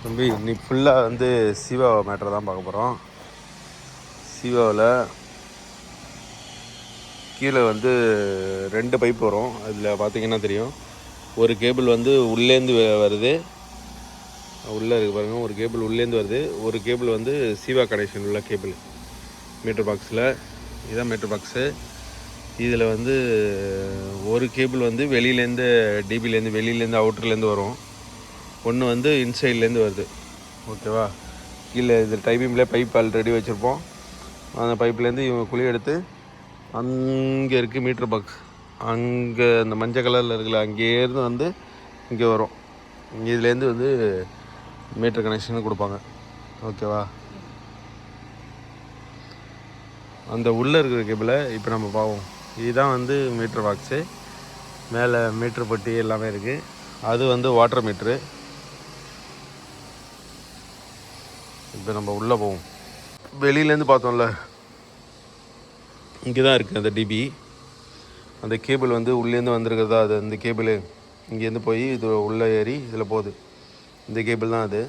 தம்பி இன்னைக்கு ஃபுல்லாக வந்து சிவா மேட்டரை தான் பார்க்க போகிறோம். சிவாவில் கீழே வந்து 2 பைப் வரும். அதில் பார்த்தீங்கன்னா தெரியும், ஒரு கேபிள் வந்து உள்ளேருந்து வருது, உள்ளே இருக்கு பாருங்கள். ஒரு கேபிள் உள்ளேருந்து வருது, ஒரு கேபிள் வந்து சிவா கனெக்ஷன் உள்ள கேபிள் மீட்டர் பாக்ஸில். இதுதான் மீட்டர் பாக்ஸு. இதில் வந்து ஒரு கேபிள் வந்து வெளியிலேருந்து டிபிலேருந்து வெளியிலேருந்து அவுட்டர்லேருந்து வரும், ஒன்று வந்து இன்சைட்லேருந்து வருது. ஓகேவா? கீழே இது டைப்பிங்லேயே பைப் ஆல்ரெடி வச்சுருப்போம். அந்த பைப்லேருந்து இவங்க குழி எடுத்து அங்கே இருக்குது மீட்ரு பாக்ஸ். அங்கே அந்த மஞ்சள் கலரில் இருக்குல்ல, அங்கேருந்து வந்து இங்கே வரும். இதுலேருந்து வந்து மீட்ரு கனெக்ஷன் கொடுப்பாங்க. ஓகேவா? அந்த உள்ளே இருக்கிற கேபிளை இப்போ நம்ம பார்ப்போம். இதுதான் வந்து மீட்ரு பாக்ஸு. மேலே மீட்ரு பட்டி எல்லாமே இருக்குது. அது வந்து வாட்டர் மீட்ரு. இப்போ நம்ம உள்ளே போவோம். வெளியிலேருந்து பார்த்தோம்ல, இங்கே தான் இருக்குது அந்த டிபி. அந்த கேபிள் வந்து உள்ளேருந்து வந்திருக்கிறதா, அது அந்த கேபிள் இங்கேருந்து போய் இது உள்ளே ஏறி இதில் போகுது. இந்த கேபிள் தான் அது.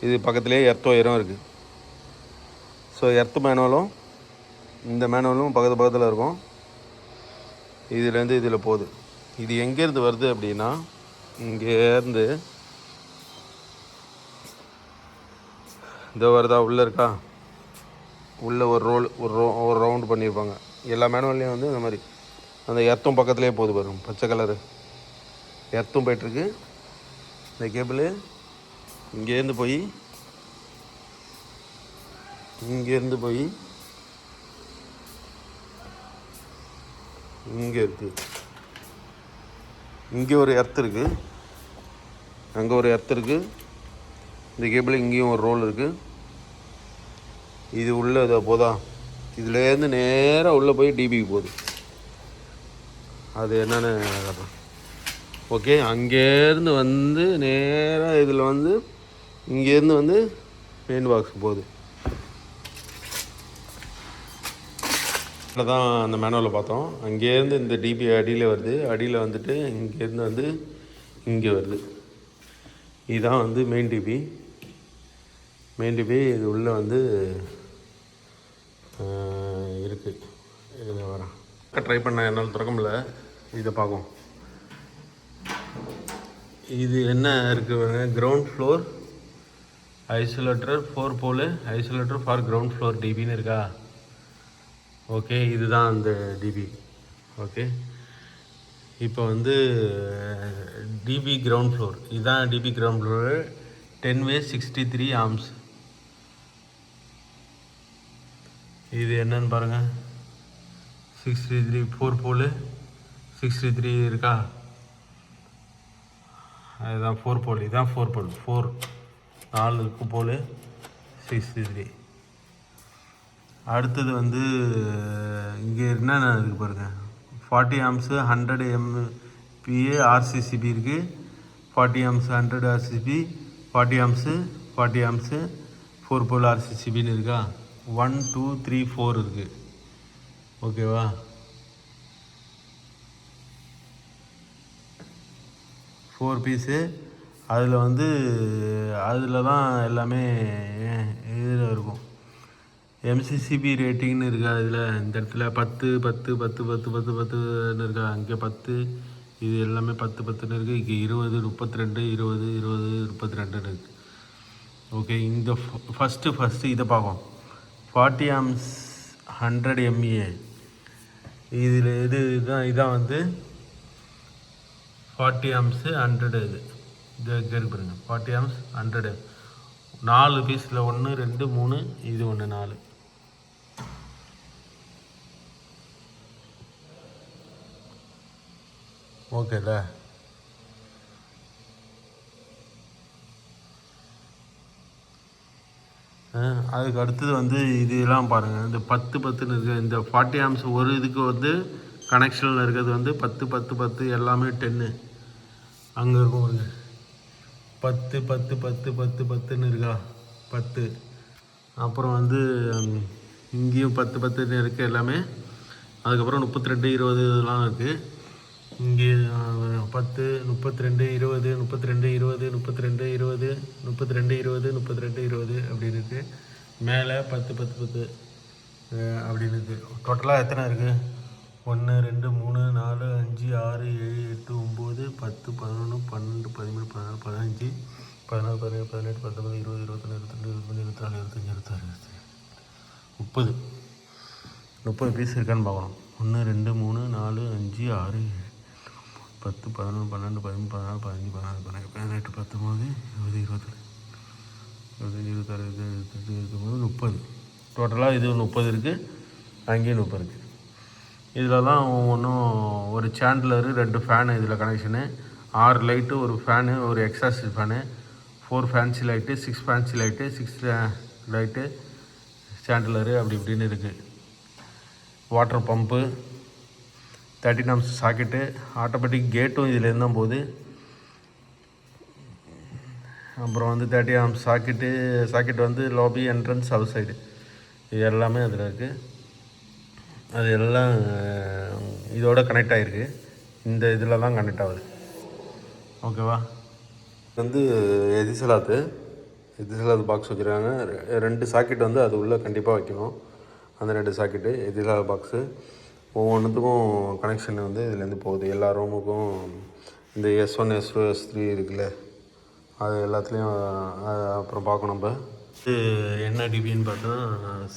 இது பக்கத்துலேயே எர்த் ஒயரும் இருக்குது. ஸோ எர்த் மேனுவலும் இந்த மேனுவலும் பக்கத்தில் இருக்கும். இதுலேருந்து இதில் போகுது. இது எங்கேருந்து வருது அப்படின்னா, இங்கேருந்து இந்த வருதா, உள்ளே இருக்கா, உள்ளே ஒரு ஒரு ரவுண்டு பண்ணியிருப்பாங்க. எல்லா மேனுவல்லையும் வந்து இந்த மாதிரி அந்த எர்த்தும் பக்கத்துலேயே போகுது பாருங்க, பச்சை கலரு எர்த்தும் போய்ட்டுருக்கு. இந்த கேபிள் இங்கேருந்து போய் இங்கே இருக்குது. இங்கே ஒரு எர்த் இருக்குது, அங்கே ஒரு எர்த் இருக்குது. இந்த கேபிள் இங்கேயும் ஒரு ரோல் இருக்குது. இது உள்ளே இதை போதா, இதுலேருந்து நேராக உள்ளே போய் டிபிக்கு போகுது. அது என்னென்னு காட்டுறேன். ஓகே, அங்கேருந்து வந்து நேராக இதில் வந்து இங்கேருந்து வந்து மெயின் பாக்ஸ் போகுது. இதில் தான் அந்த மேனுவலில் பார்த்தோம். அங்கேருந்து இந்த டிபி அடியில் வருது, அடியில் வந்துட்டு இங்கேருந்து வந்து இங்கே வருது. இதுதான் வந்து மெயின் டிபி. இது உள்ளே வந்து இருக்குது. இதில் வரேன், ட்ரை பண்ண என்னால் திறக்க முடியல. இதை பார்க்கும். இது என்ன இருக்குது, ground floor isolator 4 pole isolator for ground floor டிபின்னு இருக்கா. ஓகே, இதுதான் அந்த டிபி. ஓகே, இப்போ வந்து டிபி கிரவுண்ட் ஃப்ளோர், இதுதான் DB ground floor. 10W 63 amps. இது என்னன்னு பாருங்கள், 633 4 போல் 633 இருக்கா. அதுதான் 4 போல். இதுதான் 4 போல், 4 போல் 633. அடுத்தது வந்து இங்கே என்னென்ன இருக்குது பாருங்கள், 40 ஆம்ஸு 100 MPa RCCB இருக்குது. 40 ஆம்ஸ் 100 RCCB, 40 ஆம்ஸு 4 போல் RCCBன்னு இருக்கா. 1 2 3 4 இருக்குது. ஓகேவா? Four piece. அதில் வந்து அதில் தான் எல்லாமே இதில் இருக்கும். MCCB ரேட்டிங்னு இருக்கா. இதில் இந்த இடத்துல 10 10 10 10 10 10ன்னு இருக்கா. அங்கே 10, இது எல்லாமே 10 10ன்னு இருக்குது. இங்கே 20 32 20 20 32ன்னு இருக்குது. ஓகே, இந்த ஃபஸ்ட்டு இதை பார்ப்போம். 40 ஆம்ஸ் 100 MA. இதில் இதான் வந்து 40 ஆம்ஸு 100. இது இருக்கு பாருங்க, 40 ஆம்ஸ் 100. 4 பீஸில் 1 2 3, இது 1 4. ஓகேல. அதுக்கு அடுத்தது வந்து இதெல்லாம் பாருங்கள், இந்த 10 10ன்னு இருக்குது. இந்த 40 ஆம்ஸ் ஒரு இதுக்கு வந்து கனெக்ஷனில் இருக்கிறது வந்து 10 10 10 எல்லாமே 10. அங்கே இருக்கும் பாருங்க, 10 10 10 10 10ன்னு இருக்கா, 10. அப்புறம் வந்து இங்கேயும் 10 10ன்னு இருக்குது எல்லாமே. அதுக்கப்புறம் 32 20 இதெல்லாம் இருக்குது. இங்கே 10, 32, 20, 32, 20, 32, 20, 32, 20, 32, 20 அப்படி இருக்குது. மேலே 10, 10, 10 அப்படின்னு இருக்குது. டோட்டலாக எத்தனை இருக்குது? 1, 2, 3, 4, 5, 6, 7, 8, 9, 10, 11, 12, 13, 14, 15, 16, 17, 18, 19, 20, 21, 22, 23, 24, 25, 26, 30 பீஸ் இருக்கான்னு பார்க்கணும். 1, 2, 3, 4, 5, 6, 10, 11, 12, 13, 14, 15, 16, 17, 18, 19, 20, 21, 25, 26, 27, 28, 30. டோட்டலாக இது 30 இருக்குது. அங்கேயும் 30 இருக்குது. இதில் தான் ஒவ்வொன்றும் ஒரு சாண்ட்லரு, 2 ஃபேனு இதில் கனெக்ஷனு, 6 லைட்டு, ஒரு ஃபேனு, ஒரு exhaust fan, 4 fancy light, 6 fancy light, 6 light, chandelier அப்படி இப்படின்னு இருக்குது. Water pump, 13 amps socket, automatic கேட்டும் இதிலேருந்து தான் போகுது. அப்புறம் வந்து 30 amps சாக்கெட்டு வந்து லாபி, என்ட்ரன்ஸ், அவுட் சைடு இது எல்லாமே அதில் இருக்குது. அது எல்லாம் இதோட கனெக்ட் ஆகிருக்கு. இந்த இதில் தான் கனெக்ட் ஆகுது. ஓகேவா? வந்து எதிசலாத்து பாக்ஸ் வச்சுருக்காங்க. 2 சாக்கெட் வந்து அது உள்ளே கண்டிப்பாக வைக்கணும். அந்த 2 சாக்கெட்டு எதிசலாத் பாக்ஸு ஒவ்வொன்றுத்துக்கும் கனெக்ஷன் வந்து இதுலேருந்து போகுது. எல்லா ரூமுக்கும் இந்த S1, S2, S3 இருக்குல்ல, அது எல்லாத்துலேயும் அப்புறம் பார்க்கணும். நம்ம இது என்ன டிபின்னு பார்த்தா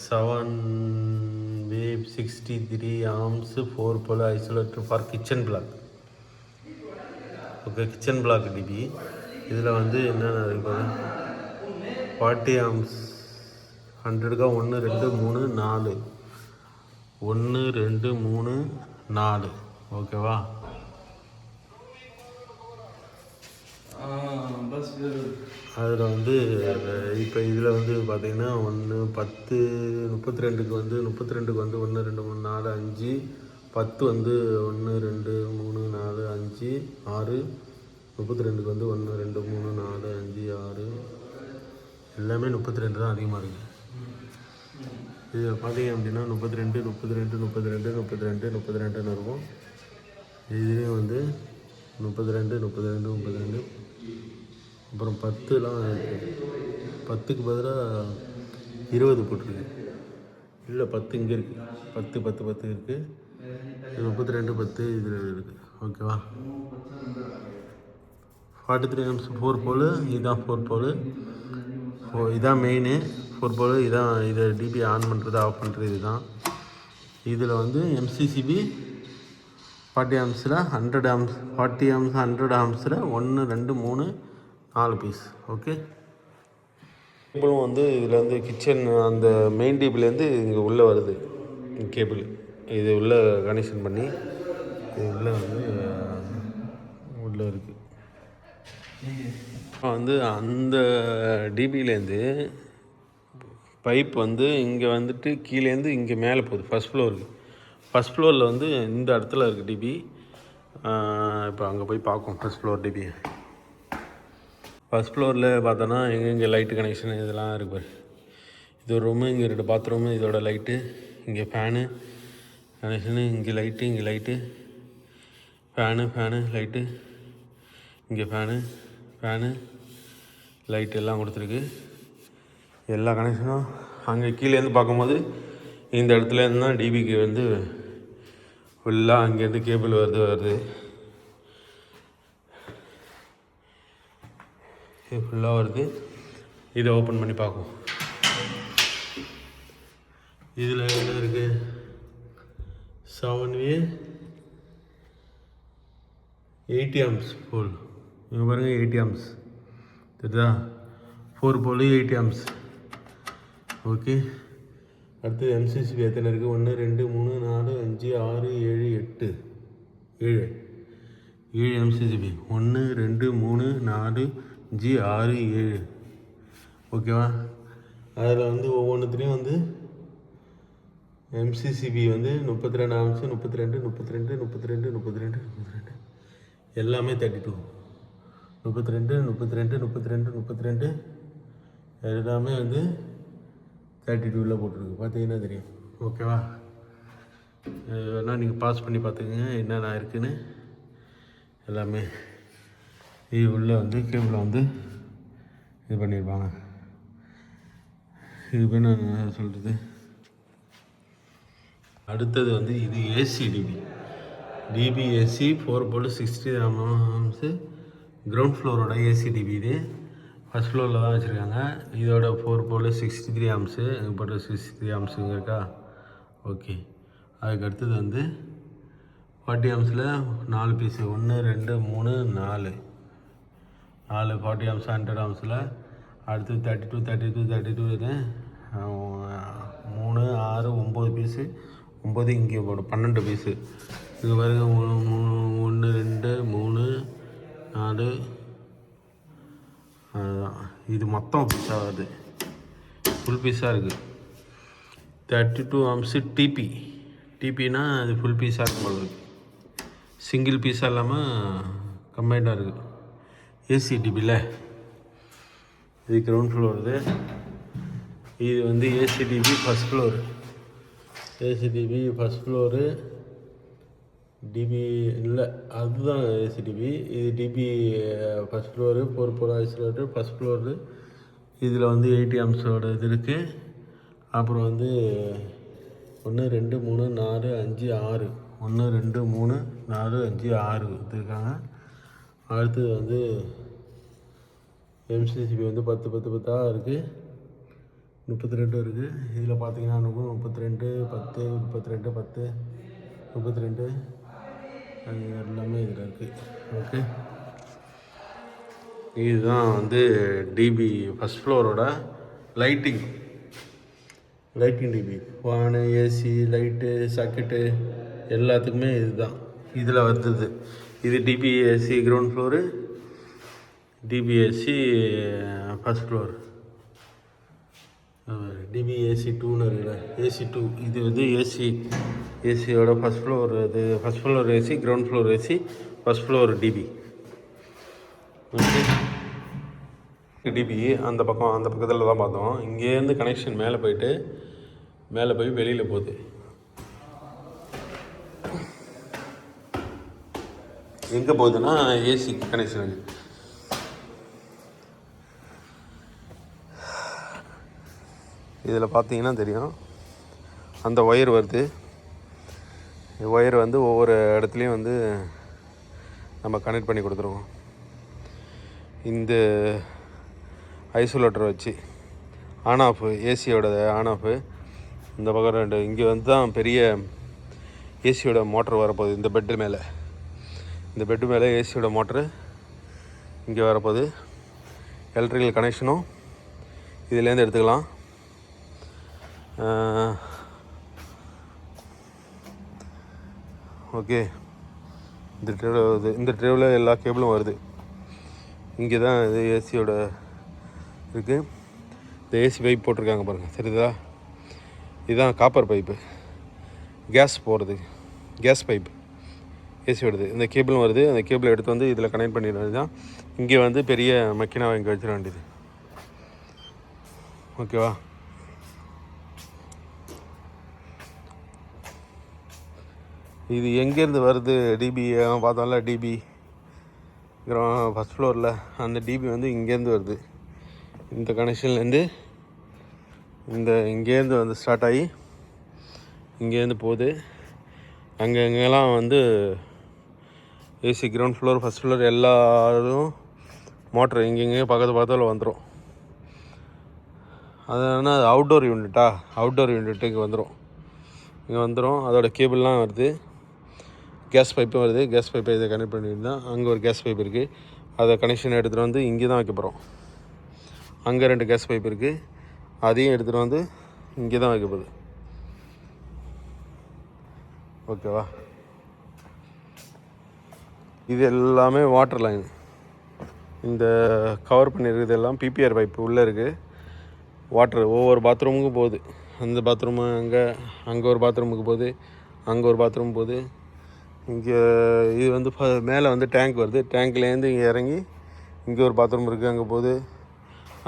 7W63 amps 4 pole isolator for kitchen block. Okay, kitchen block DB. இதில் வந்து என்னென்ன இருக்குது? 40 amps 100க்கு 1, 2, 3, 4 1, 2, 3, 4. ஓகேவா? அதில் வந்து இப்போ இதில் வந்து பார்த்திங்கன்னா 1, 10, 32க்கு வந்து 1, 2, 3, 4, 5, 10 வந்து 1, 2, 3, 4, 5, 6, 32க்கு வந்து 1, 2, 3, 4, 5, 6 எல்லாமே 32 தான் அதிகமாக இருக்குது. இது பார்த்தீங்க அப்படின்னா 32, 32, 32, 32, 32ன்னு இருக்கும். இதுலேயும் வந்து 32, 32, 32, அப்புறம் 10லாம் இருக்குது. 10க்கு பதிலாக 20 போட்டிருக்கு. இல்லை, 10 இங்கே இருக்குது. 10, 10, 10 இருக்குது. 32, 10 இதில் இருக்குது. ஓகேவா? 43 amps 4 pole. இதுதான் 4 pole. இதான் மெயினு 4 pole. இதான் இதை டிபி ஆன் பண்ணுறது, ஆஃப் பண்ணுறது. இதுதான். இதில் வந்து MCCB 40 amps-ல் 100 amps, 40 amps 100 amps-ல் 1, 2, 3, 4 பீஸ். ஓகே. கேபிளும் வந்து இதில் வந்து கிச்சன் அந்த மெயின் டிபிலேருந்து இங்கே உள்ளே வருது கேபிள். இது உள்ளே கனெக்ஷன் பண்ணி இது உள்ளே வந்து உள்ளே இருக்குது. வந்து அந்த டிபிலேருந்து பைப் வந்து இங்கே வந்துட்டு கீழேருந்து இங்கே மேலே போகுது ஃபஸ்ட் ஃப்ளோருக்கு. ஃபஸ்ட் ஃப்ளோரில் வந்து இந்த இடத்துல இருக்குது டிபி. இப்போ அங்கே போய் பார்ப்போம் ஃபஸ்ட் ஃப்ளோர் டிபி. ஃபஸ்ட் ஃப்ளோரில் பார்த்தோன்னா எங்கெங்கே லைட்டு கனெக்ஷன் இதெல்லாம் இருக்குது. இது ஒரு ரூமு, இங்கே 2 பாத்ரூமு, இதோட லைட்டு, இங்கே ஃபேனு கனெக்ஷனு, இங்கே லைட்டு, இங்கே லைட்டு, ஃபேனு லைட்டு, இங்கே ஃபேனு லைட் எல்லாம் கொடுத்துருக்கு. எல்லா கனெக்ஷனும் அங்கே கீழேருந்து பார்க்கும்போது இந்த இடத்துலேருந்து தான் டிபிக்கு வந்து ஃபுல்லாக அங்கேருந்து கேபிள் வருது ஃபுல்லாக வருது. இதை ஓப்பன் பண்ணி பார்ப்போம். இதில் என்ன இருக்குது? 7W 80 amps போல். இங்கே பாருங்கள், 80 amps தெரியுதா? 4 pole 80 amps. ஓகே. அடுத்து MCCB எத்தனை இருக்குது? 1, 2, 3, 4, 5, 6, 7, 8 7 MCCB. 1, 2, 3, 4, 5, 6, 7. ஓகேவா? அதில் வந்து ஒவ்வொன்றுத்துலேயும் வந்து MCCB வந்து 32 amps, 32, 32, 32, 32, 32 எல்லாமே 32. 32, 32, 32, 32 எல்லாமே வந்து 32ல் போட்டிருக்கு. பார்த்தீங்கன்னா தெரியும். ஓகேவா? வேணால் நீங்கள் பாஸ் பண்ணி பார்த்துக்கங்க என்னென்ன இருக்குன்னு. எல்லாமே இது உள்ளே வந்து கேபிளை வந்து இது பண்ணியிருப்பாங்க. இது பண்ண சொல்கிறது. அடுத்தது வந்து இது AC DB AC 4 pole 60 amps ground ஃப்ளோரோட ஏசி டிபி. இது ஃபஸ்ட் ஃப்ளோரில் தான் வச்சுருக்காங்க. இதோட 4 போல்ட் 63 ஆம்ஸு போட்டு 63 ஆம்ஸுங்க இருக்கா. ஓகே, அதுக்கு அடுத்தது வந்து 40 ஆம்ஸில் 4 பீஸு 1 2 3 4 40 ஆம்ஸ் 100 ஆம்ஸில். அடுத்து 32 இது 3 6 9 பீஸு 9 இங்கே போடும் 12 பீஸு. இது பாருங்க 1 2 3 4 அதுதான். இது மொத்தம் பீஸாக வருது, ஃபுல் பீஸாக இருக்குது. 32 ஆம்ஸு டிபினா அது ஃபுல் பீஸாக இருக்கும் போல இருக்குது. சிங்கிள் பீஸாக இல்லாமல் கம்பைண்டாக இருக்குது. ஏசி டிபியில் இது கிரவுண்ட் ஃப்ளோர். இது வந்து AC DB first floor. AC DB first floor. DB இல்லை, அதுதான் ஏசி டிபி. இது DB first floor 4 bolt first floor. இதில் வந்து 80 ஆம்ஸோட இது இருக்குது. அப்புறம் வந்து 1 2 3 4 5 6 1 2 3 4 5 6 கொடுத்துருக்காங்க. அடுத்தது வந்து எம்சிசிபி வந்து 10 10 10 இருக்குது, 32 இருக்குது. இதில் பார்த்தீங்கன்னா 32 10 32 10 32 அது எல்லாமே இதில் இருக்குது. ஓகே, இதுதான் வந்து டிபி ஃபஸ்ட் ஃப்ளோரோட lighting DB. Fan, AC, light, socket எல்லாத்துக்குமே இதுதான் இதில் வருது. இது DB AC ground floor, DB AC first floor. DB AC 2ன்னு இருக்குல்ல, ஏசி 2. இது வந்து ஏசியோட ஃபஸ்ட் ஃப்ளோர். இது first floor AC, ground floor AC, first floor DB. Okay, DB அந்த பக்கத்தில் தான் பார்த்தோம். இங்கேருந்து கனெக்ஷன் மேலே போய் வெளியில் போகுது. எங்கே போகுதுன்னா ஏசி கனெக்ஷன். இதில் பார்த்தீங்கன்னா தெரியும், அந்த ஒயர் வருது. ஒயர் வந்து ஒவ்வொரு இடத்துலையும் வந்து நம்ம கனெக்ட் பண்ணி கொடுத்துருவோம். இந்த ஐசோலேட்டர் வச்சு ஆன் ஆஃப், ஏசியோட ஆன் ஆஃபு இந்த பக்கம் 2. இங்கே வந்து தான் பெரிய ஏசியோட மோட்டர் வரப்போகுது. இந்த பெட்டு மேலே ஏசியோட மோட்ரு இங்கே வரப்போகுது. எலக்ட்ரிக்கல் கனெக்ஷனும் இதுலேருந்து எடுத்துக்கலாம். ஓகே, இந்த ட்ரைவில் எல்லா கேபிளும் வருது. இங்கே தான் இது ஏசியோட இருக்குது. இந்த ஏசி பைப் போட்டிருக்காங்க பாருங்கள், தெரியுதா? இதுதான் காப்பர் பைப்பு, கேஸ் போகிறது, கேஸ் பைப் ஏசி வருது. இந்த கேபிளும் வருது. அந்த கேபிளை எடுத்து வந்து இதில் கனெக்ட் பண்ணிட வேண்டியது தான். இங்கே வந்து பெரிய மக்கினா வாங்கி வச்சிட வேண்டியது. ஓகேவா? இது எங்கேருந்து வருது டிபி பார்த்தோம்ல, டிபி ஃபஸ்ட் ஃப்ளோரில் அந்த டிபி வந்து இங்கேருந்து வருது. இந்த கனெக்ஷன்லேருந்து இங்கேருந்து வந்து ஸ்டார்ட் ஆகி இங்கேருந்து போகுது. அங்கெங்கெல்லாம் வந்து AC ground floor first floor எல்லோரும் மோட்ரு இங்கெங்கே பக்கத்தில் வந்துடும். அது அவுட்டோர் யூனிட்டுக்கு இங்கே வந்துடும். அதோட கேபிள்லாம் வருது. கேஸ் பைப்பும் வருது. கேஸ் பைப்பை இதை கனெக்ட் பண்ணியிருந்தால் அங்கே ஒரு கேஸ் பைப் இருக்குது. அதை கனெக்ஷன் எடுத்துகிட்டு வந்து இங்கே தான் வைக்க போகிறோம். அங்கே 2 கேஸ் பைப் இருக்குது. அதையும் எடுத்துகிட்டு வந்து இங்கே தான் வைக்க போகுது. ஓகேவா? இது எல்லாமே வாட்டர் லைன். இந்த கவர் பண்ணியிருக்கிறது எல்லாம் பிபிஆர் பைப்பு உள்ளே இருக்குது. வாட்ரு ஒவ்வொரு பாத்ரூமுக்கும் போகுது. அந்த பாத்ரூமு அங்கே ஒரு பாத்ரூமுக்கு போகுது, அங்கே ஒரு பாத்ரூம் போகுது. இங்கே இது வந்து மேலே வந்து டேங்க் வருது. டேங்க்லேருந்து இங்கே இறங்கி இங்கே ஒரு பாத்ரூம் இருக்குது, அங்கே போகுது,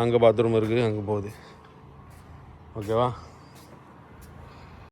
அங்கே பாத்ரூம் இருக்குது, அங்கே போகுது. ஓகேவா?